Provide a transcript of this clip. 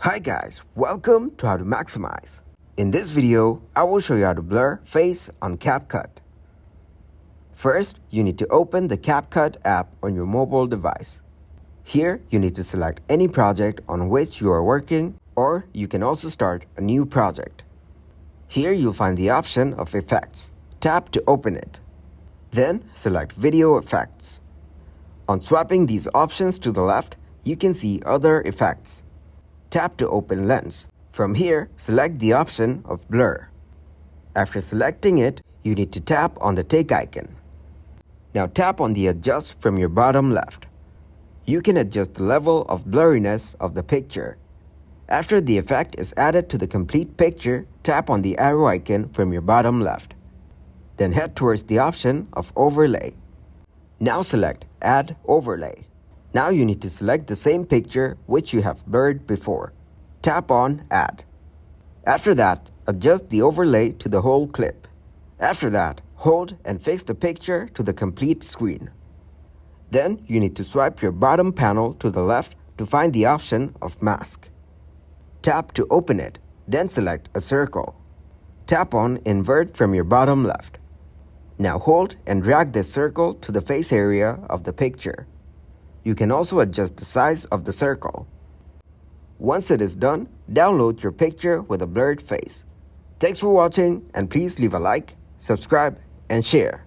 Hi guys, welcome to How to Maximize. In this video, I will show you how to blur face on CapCut. First, you need to open the CapCut app on your mobile device. Here, you need to select any project on which you are working, or you can also start a new project. Here you'll find the option of Effects. Tap to open it. Then select Video Effects. On swapping these options to the left, you can see other effects. Tap to open Lens. From here, select the option of Blur. After selecting it, you need to tap on the tick icon. Now tap on the Adjust from your bottom left. You can adjust the level of blurriness of the picture. After the effect is added to the complete picture, tap on the arrow icon from your bottom left. Then head towards the option of Overlay. Now select Add Overlay. Now you need to select the same picture which you have blurred before. Tap on Add. After that, adjust the overlay to the whole clip. After that, hold and fix the picture to the complete screen. Then you need to swipe your bottom panel to the left to find the option of Mask. Tap to open it, then select a circle. Tap on Invert from your bottom left. Now hold and drag this circle to the face area of the picture. You can also adjust the size of the circle. Once it is done, download your picture with a blurred face. Thanks for watching, and please leave a like, subscribe, and share.